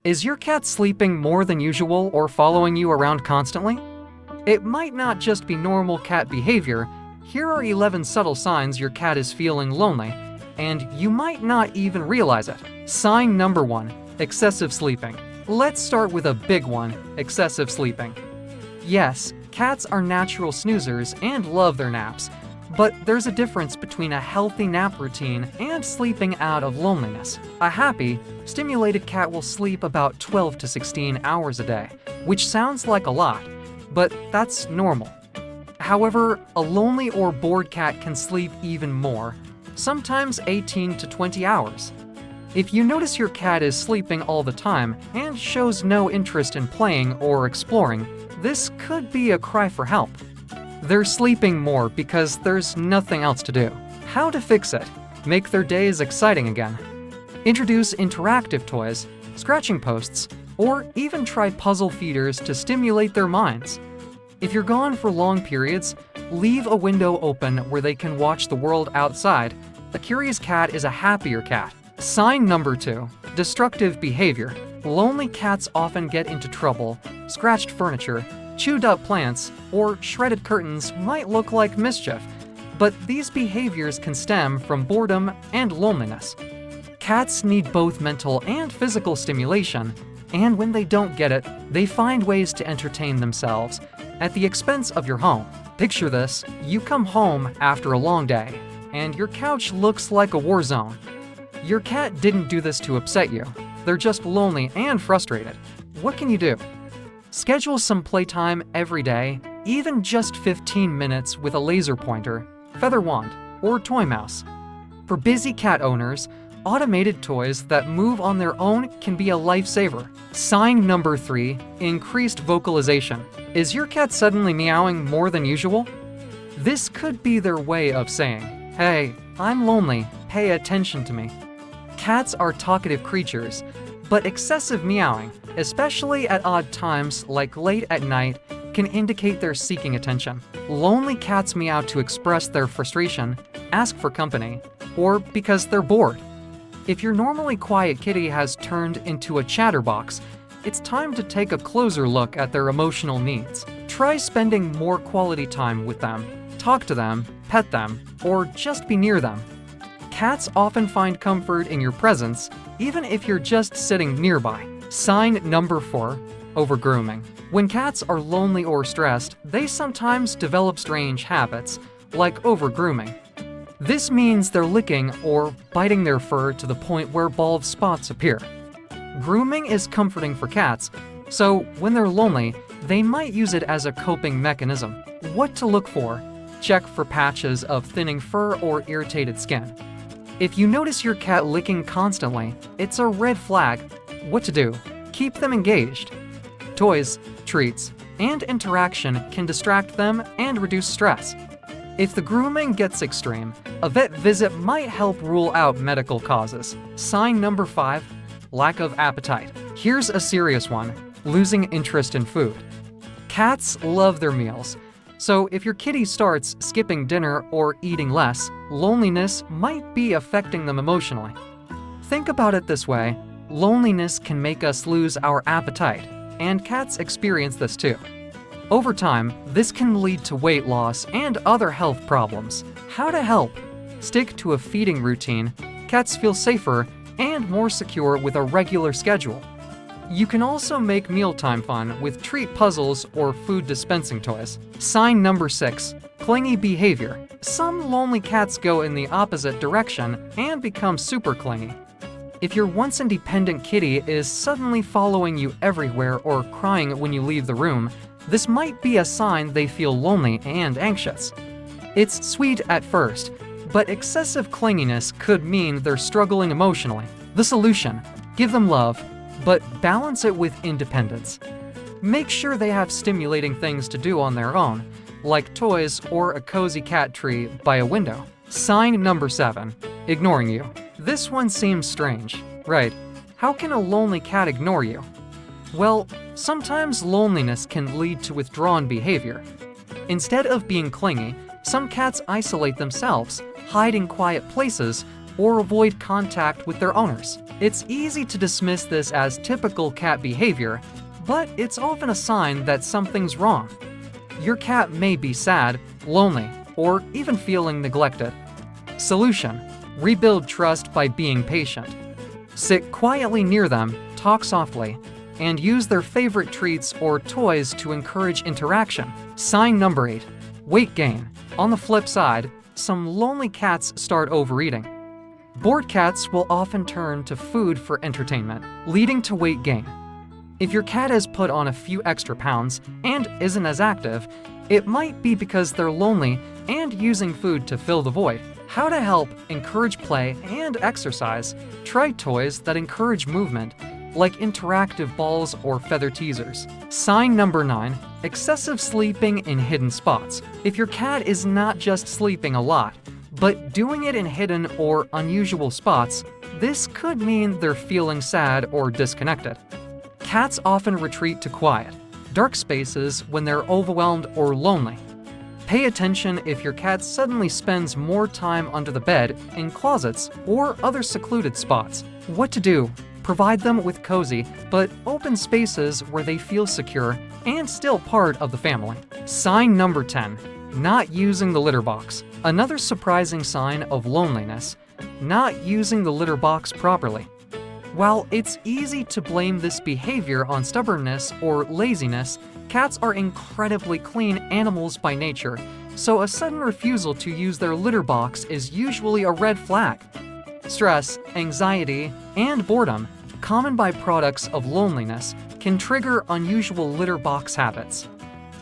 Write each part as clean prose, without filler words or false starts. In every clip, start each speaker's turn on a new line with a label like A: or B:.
A: Is your cat sleeping more than usual or following you around constantly? It might not just be normal cat behavior. Here are 11 subtle signs your cat is feeling lonely, and you might not even realize it. Sign number 1, excessive sleeping. Let's start with a big one, excessive sleeping. Yes, cats are natural snoozers and love their naps, but there's a difference between a healthy nap routine and sleeping out of loneliness. A happy, stimulated cat will sleep about 12 to 16 hours a day, which sounds like a lot, but that's normal. However, a lonely or bored cat can sleep even more, sometimes 18 to 20 hours. If you notice your cat is sleeping all the time and shows no interest in playing or exploring, this could be a cry for help. They're sleeping more because there's nothing else to do. How to fix it? Make their days exciting again. Introduce interactive toys, scratching posts, or even try puzzle feeders to stimulate their minds. If you're gone for long periods, leave a window open where they can watch the world outside. A curious cat is a happier cat. Sign number 2, destructive behavior. Lonely cats often get into trouble. Scratched furniture, chewed up plants, or shredded curtains might look like mischief, but these behaviors can stem from boredom and loneliness. Cats need both mental and physical stimulation, and when they don't get it, they find ways to entertain themselves at the expense of your home. Picture this: you come home after a long day, and your couch looks like a war zone. Your cat didn't do this to upset you. They're just lonely and frustrated. What can you do? Schedule some playtime every day, even just 15 minutes with a laser pointer, feather wand, or toy mouse. For busy cat owners, automated toys that move on their own can be a lifesaver. Sign number 3, increased vocalization. Is your cat suddenly meowing more than usual? This could be their way of saying, "Hey, I'm lonely, pay attention to me." Cats are talkative creatures, but excessive meowing, especially at odd times like late at night, can indicate they're seeking attention. Lonely cats meow to express their frustration, ask for company, or because they're bored. If your normally quiet kitty has turned into a chatterbox, it's time to take a closer look at their emotional needs. Try spending more quality time with them. Talk to them, pet them, or just be near them. Cats often find comfort in your presence, even if you're just sitting nearby. Sign number 4, Overg Grooming. When cats are lonely or stressed, they sometimes develop strange habits, like Overg Grooming. This means they're licking or biting their fur to the point where bald spots appear. Grooming is comforting for cats, so when they're lonely, they might use it as a coping mechanism. What to look for? Check for patches of thinning fur or irritated skin. If you notice your cat licking constantly, it's a red flag. What to do? Keep them engaged. Toys, treats, and interaction can distract them and reduce stress. If the grooming gets extreme, a vet visit might help rule out medical causes. Sign number 5, lack of appetite. Here's a serious one: losing interest in food. Cats love their meals, so if your kitty starts skipping dinner or eating less, loneliness might be affecting them emotionally. Think about it this way: loneliness can make us lose our appetite, and cats experience this too. Over time, this can lead to weight loss and other health problems. How to help? Stick to a feeding routine. Cats feel safer and more secure with a regular schedule. You can also make mealtime fun with treat puzzles or food dispensing toys. Sign number 6, clingy behavior. Some lonely cats go in the opposite direction and become super clingy. If your once independent kitty is suddenly following you everywhere or crying when you leave the room, this might be a sign they feel lonely and anxious. It's sweet at first, but excessive clinginess could mean they're struggling emotionally. The solution: give them love, but balance it with independence. Make sure they have stimulating things to do on their own, like toys or a cozy cat tree by a window. Sign number 7, ignoring you. This one seems strange, right? How can a lonely cat ignore you? Well, sometimes loneliness can lead to withdrawn behavior. Instead of being clingy, some cats isolate themselves, hide in quiet places, or avoid contact with their owners. It's easy to dismiss this as typical cat behavior, but it's often a sign that something's wrong. Your cat may be sad, lonely, or even feeling neglected. Solution: rebuild trust by being patient. Sit quietly near them, talk softly, and use their favorite treats or toys to encourage interaction. Sign number 8. Weight gain. On the flip side, some lonely cats start overeating. Bored cats will often turn to food for entertainment, leading to weight gain. If your cat has put on a few extra pounds and isn't as active, it might be because they're lonely and using food to fill the void. How to help encourage play and exercise? Try toys that encourage movement, like interactive balls or feather teasers. Sign number 9. Excessive sleeping in hidden spots. If your cat is not just sleeping a lot, but doing it in hidden or unusual spots, this could mean they're feeling sad or disconnected. Cats often retreat to quiet, dark spaces when they're overwhelmed or lonely. Pay attention if your cat suddenly spends more time under the bed, in closets, or other secluded spots. What to do? Provide them with cozy but open spaces where they feel secure and still part of the family. Sign number 10. Not using the litter box. Another surprising sign of loneliness: not using the litter box properly. While it's easy to blame this behavior on stubbornness or laziness, cats are incredibly clean animals by nature, so a sudden refusal to use their litter box is usually a red flag. Stress, anxiety, and boredom, common byproducts of loneliness, can trigger unusual litter box habits.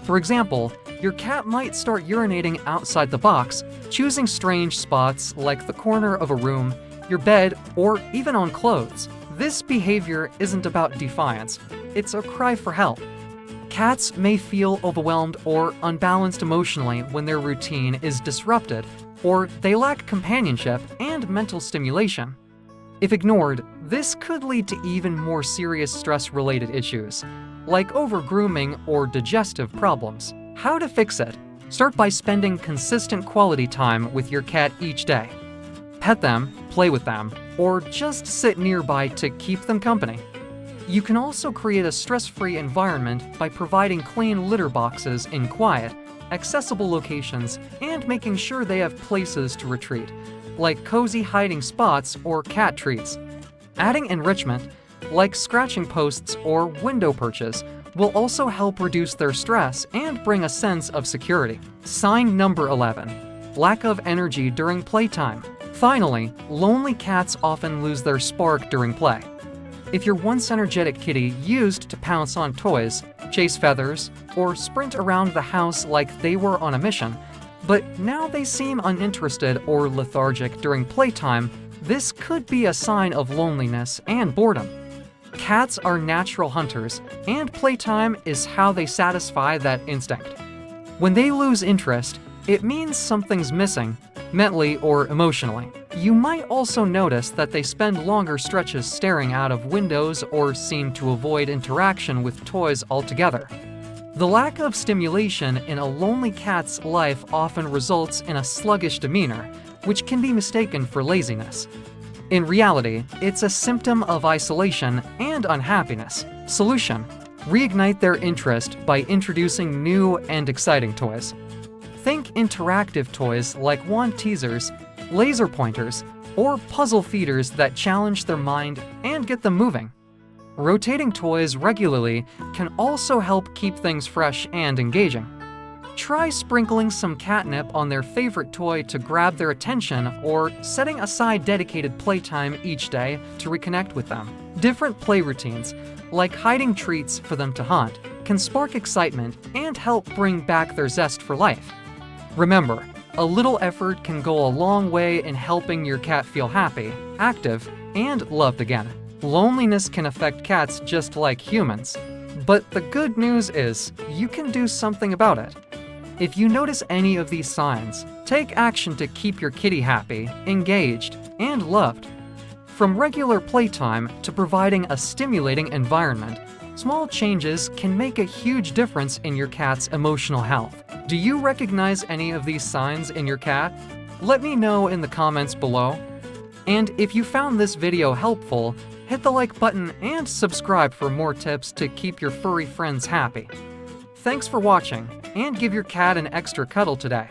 A: For example, your cat might start urinating outside the box, choosing strange spots like the corner of a room, your bed, or even on clothes. This behavior isn't about defiance, it's a cry for help. Cats may feel overwhelmed or unbalanced emotionally when their routine is disrupted, or they lack companionship and mental stimulation. If ignored, this could lead to even more serious stress-related issues, like over-grooming or digestive problems. How to fix it? Start by spending consistent quality time with your cat each day. Pet them, play with them, or just sit nearby to keep them company. You can also create a stress-free environment by providing clean litter boxes in quiet, accessible locations and making sure they have places to retreat, like cozy hiding spots or cat treats. Adding enrichment, like scratching posts or window perches, will also help reduce their stress and bring a sense of security. Sign number 11. Lack of energy during playtime. Finally, lonely cats often lose their spark during play. If your once energetic kitty used to pounce on toys, chase feathers, or sprint around the house like they were on a mission, but now they seem uninterested or lethargic during playtime, this could be a sign of loneliness and boredom. Cats are natural hunters, and playtime is how they satisfy that instinct. When they lose interest, it means something's missing, mentally or emotionally. You might also notice that they spend longer stretches staring out of windows or seem to avoid interaction with toys altogether. The lack of stimulation in a lonely cat's life often results in a sluggish demeanor, which can be mistaken for laziness. In reality, it's a symptom of isolation and unhappiness. Solution: reignite their interest by introducing new and exciting toys. Think interactive toys like wand teasers, laser pointers, or puzzle feeders that challenge their mind and get them moving. Rotating toys regularly can also help keep things fresh and engaging. Try sprinkling some catnip on their favorite toy to grab their attention, or setting aside dedicated playtime each day to reconnect with them. Different play routines, like hiding treats for them to hunt, can spark excitement and help bring back their zest for life. Remember, a little effort can go a long way in helping your cat feel happy, active, and loved again. Loneliness can affect cats just like humans, but the good news is you can do something about it. If you notice any of these signs, take action to keep your kitty happy, engaged, and loved. From regular playtime to providing a stimulating environment, small changes can make a huge difference in your cat's emotional health. Do you recognize any of these signs in your cat? Let me know in the comments below. And if you found this video helpful, hit the like button and subscribe for more tips to keep your furry friends happy. Thanks for watching, and give your cat an extra cuddle today.